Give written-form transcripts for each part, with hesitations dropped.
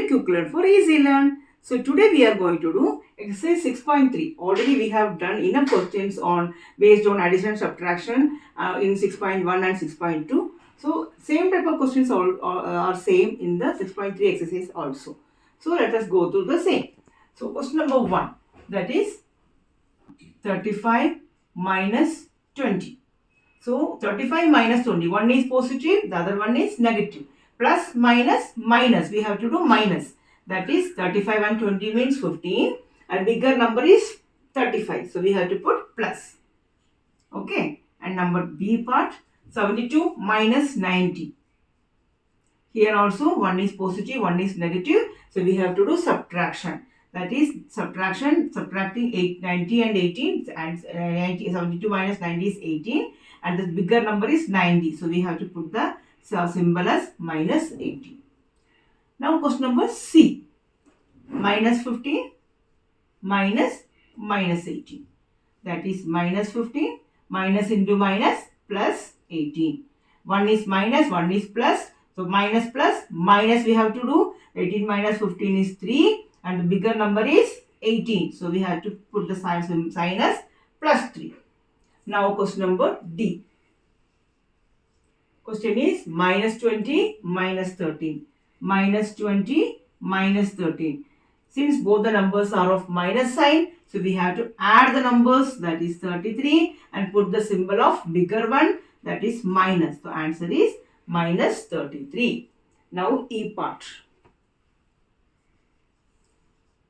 Quick Learn for Easy Learn. So today we are going to do exercise 6.3. Already we have done enough questions on based on addition and subtraction in 6.1 and 6.2. So same type of questions are same in the 6.3 exercise also. So let us go through the same. So question number 1, that is 35 minus 20. So 35 minus 20, one is positive, the other one is negative. Plus, minus, minus, we have to do minus. That is 35 and 20 means 15 and bigger number is 35. So we have to put plus. Okay. And number B part, 72 minus 90. Here also one is positive, one is negative. So we have to do subtraction. That is subtraction, subtracting 90 and 18 and 72 minus 90 is 18 and the bigger number is 90. So we have to put the symbol as minus 18. Now question number C. Minus 15 minus 18. That is minus 15 minus into minus plus 18. One is minus, one is plus. So minus plus minus we have to do. 18 minus 15 is 3 and the bigger number is 18. So we have to put the sign as plus 3. Now question number D. Question is minus 20 minus 13. Minus 20 minus 13. Since both the numbers are of minus sign, so we have to add the numbers, that is 33, and put the symbol of bigger one, that is minus. The answer is minus 33. Now E part.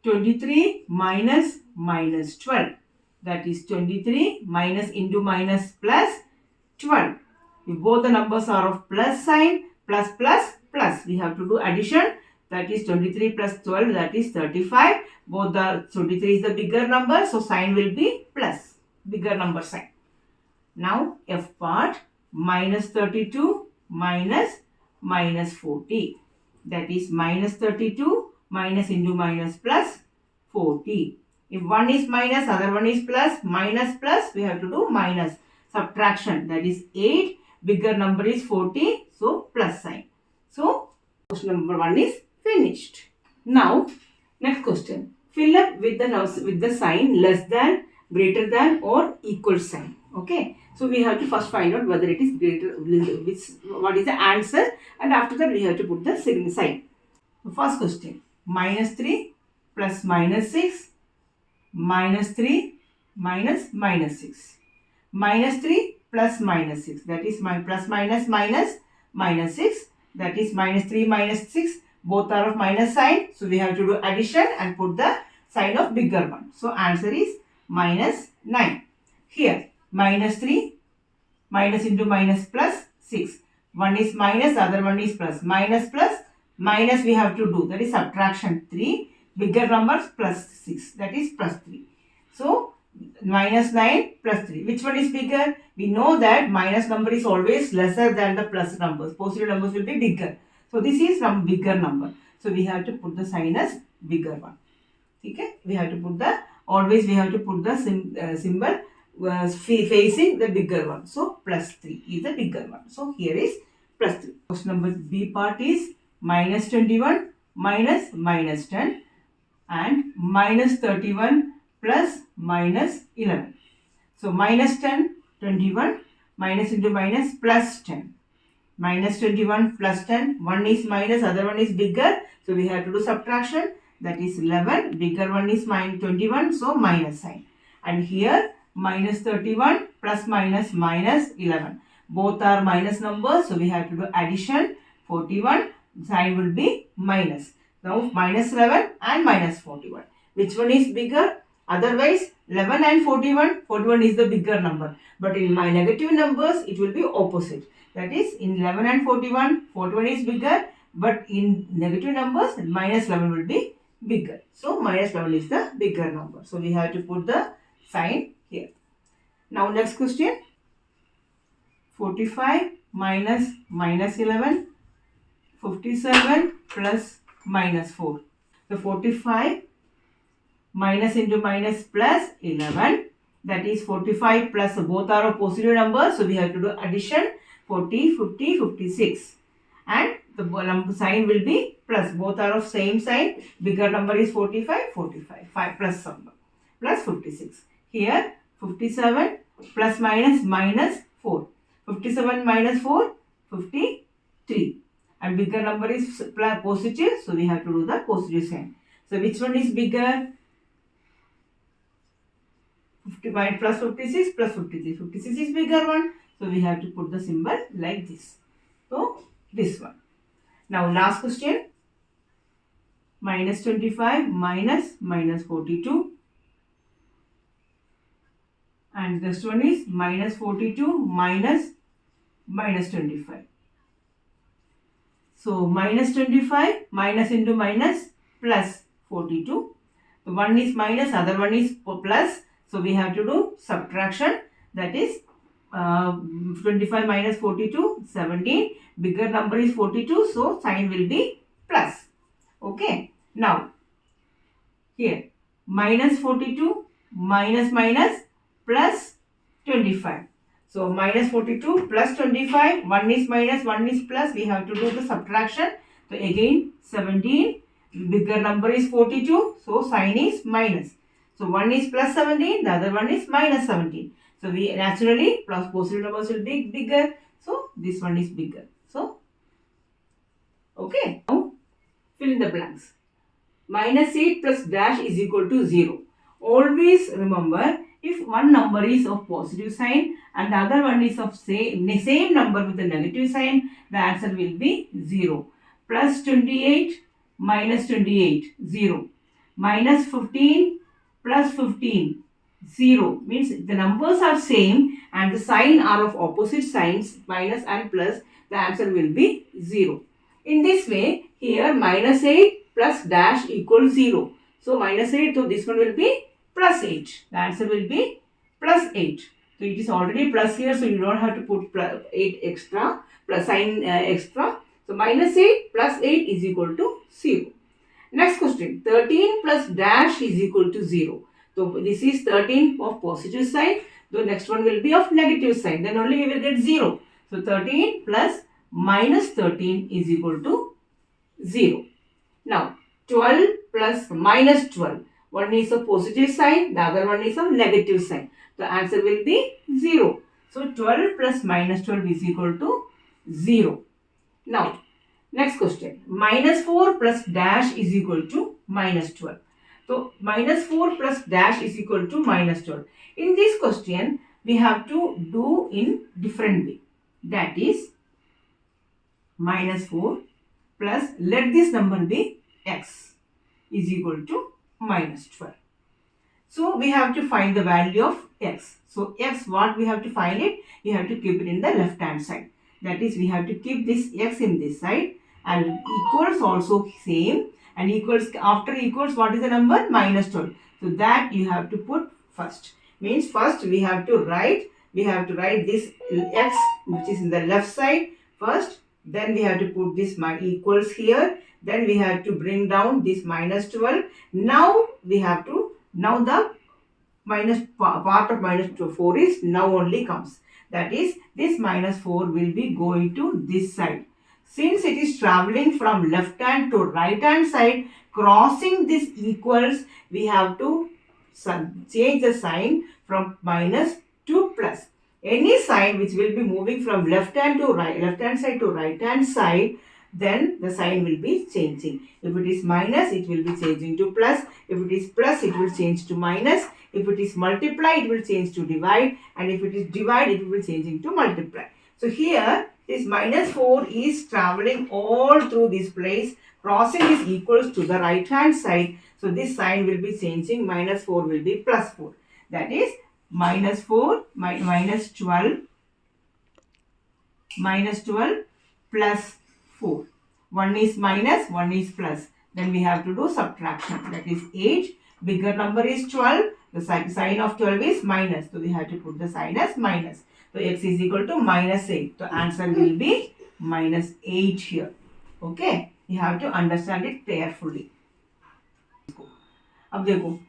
23 minus minus 12. That is 23 minus into minus plus 12. If both the numbers are of plus sign, plus plus plus, we have to do addition. That is 23 plus 12, that is 35. Both the 23 is the bigger number, so sign will be plus, bigger number sign. Now F part, minus 32 minus minus 40. That is minus 32 minus into minus plus 40. If one is minus, other one is plus, minus plus, we have to do minus. Subtraction, that is 8. Bigger number is 40, so plus sign. So question number 1 is finished. Now next question. Fill up with the sign less than, greater than or equal sign. Okay. So we have to first find out whether it is greater, what is the answer, and after that we have to put the sign. The first question. Minus 3 plus minus 6 minus 3 minus minus 6. Minus 3 plus minus 6, that is my plus minus minus minus 6, that is minus 3 minus 6, both are of minus sign, so we have to do addition and put the sign of bigger one. So answer is minus 9. Here minus 3 minus into minus plus 6, one is minus, other one is plus, minus plus minus we have to do, that is subtraction 3, bigger numbers plus 6, that is plus 3. So minus 9 plus 3. Which one is bigger? We know that minus number is always lesser than the plus numbers. Positive numbers will be bigger. So this is some bigger number. So we have to put the sign as bigger one. Okay? We have to put the, always we have to put the symbol facing the bigger one. So plus 3 is the bigger one. So here is plus 3. Question number B part is minus 21 minus minus 10 and minus 31 plus minus 11. So minus 10, 21, minus into minus plus 10. Minus 21 plus 10, one is minus, other one is bigger. So we have to do subtraction, that is 11, bigger one is minus 21, so minus sign. And here minus 31 plus minus minus 11. Both are minus numbers, so we have to do addition, 41, sign will be minus. Now minus 11 and minus 41. Which one is bigger? Otherwise, 11 and 41 is the bigger number. But in my negative numbers, it will be opposite. That is, in 11 and 41 is bigger. But in negative numbers, minus 11 will be bigger. So, minus 11 is the bigger number. So, we have to put the sign here. Now, next question. 45 minus minus 11. 57 plus minus 4. So, 45 minus into minus plus 11, that is 45 plus, both are of positive numbers, so we have to do addition, 40, 50, 56 and the sign will be plus. Both are of same sign. Bigger number is 45, 45. 5 plus number. Plus 56. Here 57 plus minus minus 4. 57 minus 4, 53. And bigger number is positive. So we have to do the positive sign. So which one is bigger? 55 plus 56 plus 53. 56 is bigger one. So we have to put the symbol like this. So this one. Now last question. Minus 25 minus minus 42. And this one is minus 42 minus minus 25. So minus 25 minus into minus plus 42. So one is minus, other one is plus. So we have to do subtraction. That is 25 minus 42, 17. Bigger number is 42. So sign will be plus. Okay. Now here minus 42 minus minus plus 25. So minus 42 plus 25. One is minus, one is plus. We have to do the subtraction. So again 17. Bigger number is 42. So sign is minus. So one is plus 17, the other one is minus 17. So we naturally plus positive numbers will be bigger. So this one is bigger. So okay. Now fill in the blanks. Minus 8 plus dash is equal to 0. Always remember, if one number is of positive sign and the other one is of same number with the negative sign, the answer will be 0. Plus 28 minus 28, 0. Minus 15 plus 15, 0. Means the numbers are same and the sign are of opposite signs, minus and plus, the answer will be 0. In this way, here minus 8 plus dash equals 0. So minus 8, so this one will be plus 8. The answer will be plus 8. So it is already plus here, so you don't have to put 8 extra, plus sign extra. So minus 8 plus 8 is equal to 0. Next question, 13 plus dash is equal to 0. So this is 13 of positive sign. The next one will be of negative sign. Then only we will get 0. So 13 plus minus 13 is equal to 0. Now 12 plus minus 12. One is a positive sign, the other one is a negative sign. The answer will be 0. So 12 plus minus 12 is equal to 0. Now next question, minus 4 plus dash is equal to minus 12. So minus 4 plus dash is equal to minus 12. In this question, we have to do in different way. That is minus 4 plus, let this number be x, is equal to minus 12. So we have to find the value of x. So x, what we have to find it? We have to keep it in the left hand side. That is, we have to keep this x in this side and equals also same, and equals, after equals, what is the number? Minus 12. So that you have to put first. Means first we have to write this x which is in the left side first. Then we have to put this equals here. Then we have to bring down this minus 12. Now we have to, now the minus part of minus 4 is now only comes. That is, this minus 4 will be going to this side. Since it is traveling from left hand to right hand side, crossing this equals, we have to change the sign from minus to plus. Any sign which will be moving from left hand side to right hand side, then the sign will be changing. If it is minus, it will be changing to plus. If it is plus, it will change to minus. If it is multiply, it will change to divide. And if it is divide, it will be changing to multiply. So here, this minus 4 is traveling all through this place, crossing this equals to the right hand side. So this sign will be changing. Minus 4 will be plus 4. That is minus 4 minus 12 plus 4. One is minus, one is plus. Then we have to do subtraction. That is 8. Bigger number is 12. The sign of 12 is minus. So we have to put the sign as minus. So x is equal to minus 8. The answer will be minus 8 here. Okay. You have to understand it carefully. अब देखो,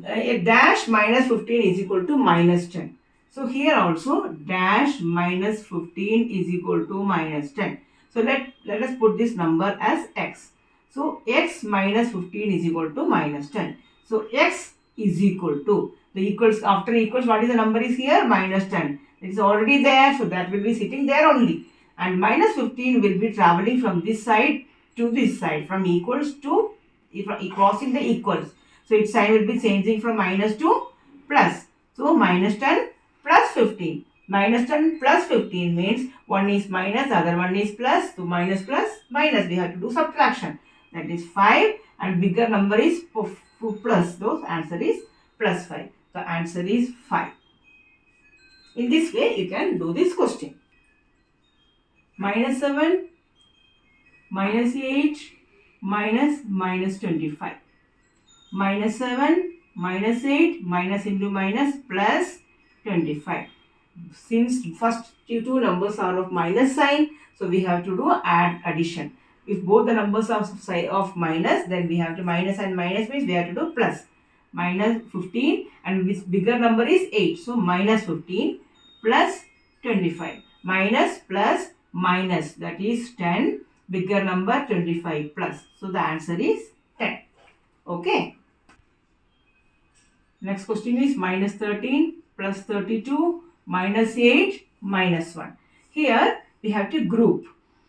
a dash minus 15 is equal to minus 10. So here also dash minus 15 is equal to minus 10. So let us put this number as x. So x minus 15 is equal to minus 10. So x is equal to the equals, after equals, what is the number is here? Minus 10. It is already there, so that will be sitting there only. And minus 15 will be traveling from this side to this side, from equals to crossing the equals. So its sign will be changing from minus to plus. So minus 10 plus 15. Minus 10 plus 15 means one is minus, the other one is plus. So minus plus minus, we have to do subtraction. That is 5 and bigger number is plus. So answer is plus 5. The answer is 5. In this way you can do this question. Minus 7, minus 8, minus 25. Minus 7, minus 8, minus into minus plus 25. Since first two numbers are of minus sign, so we have to do addition. If both the numbers are of minus, then we have to minus and minus means we have to do plus. Minus 15 and this bigger number is 8. So minus 15 plus 25. Minus plus minus, that is 10. Bigger number 25 plus. So the answer is 10. Okay. Next question is minus 13 plus 32 minus 8 minus 1. Here we have to group.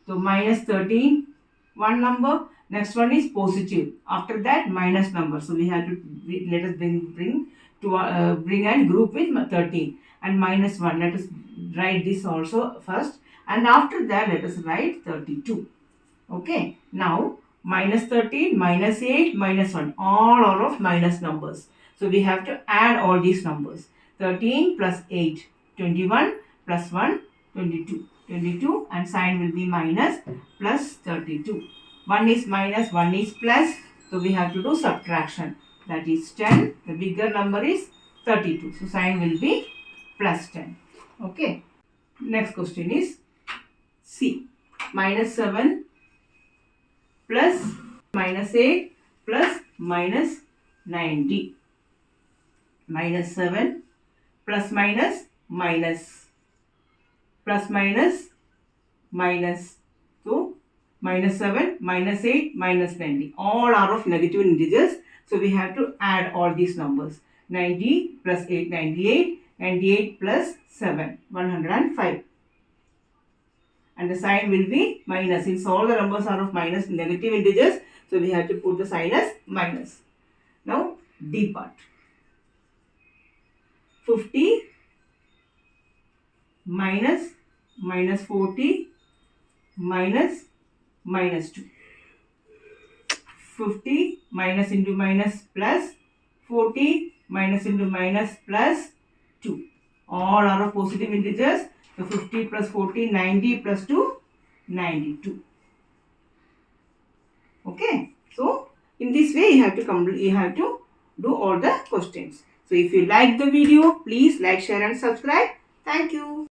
So minus 13, one number. Next one is positive. After that minus number. So we have to let us bring and group with 13 and minus 1. Let us write this also first, and after that let us write 32. Okay. Now minus 13, minus 8, minus 1. All are of minus numbers. So we have to add all these numbers. 13 plus 8, 21 plus 1, 22. 22 and sign will be minus plus 32. 1 is minus, 1 is plus. So we have to do subtraction. That is 10. The bigger number is 32. So sign will be plus 10. Okay. Next question is C. Minus 7 plus minus 8 plus minus 90. Minus 7 plus minus minus plus minus minus. So minus 7, minus 8, minus 90. All are of negative integers. So we have to add all these numbers. 90 plus 8, 98. 98 plus 7, 105. And the sign will be minus. Since all the numbers are of minus, negative integers, so we have to put the sign as minus. Now D part. 50 minus 40 minus 2. 50 minus into minus plus 40 minus into minus plus 2. All are of positive integers. So 50 plus 40, 90 plus 2, 92. Okay. So in this way you have to do all the questions. So if you like the video, please like, share and subscribe. Thank you.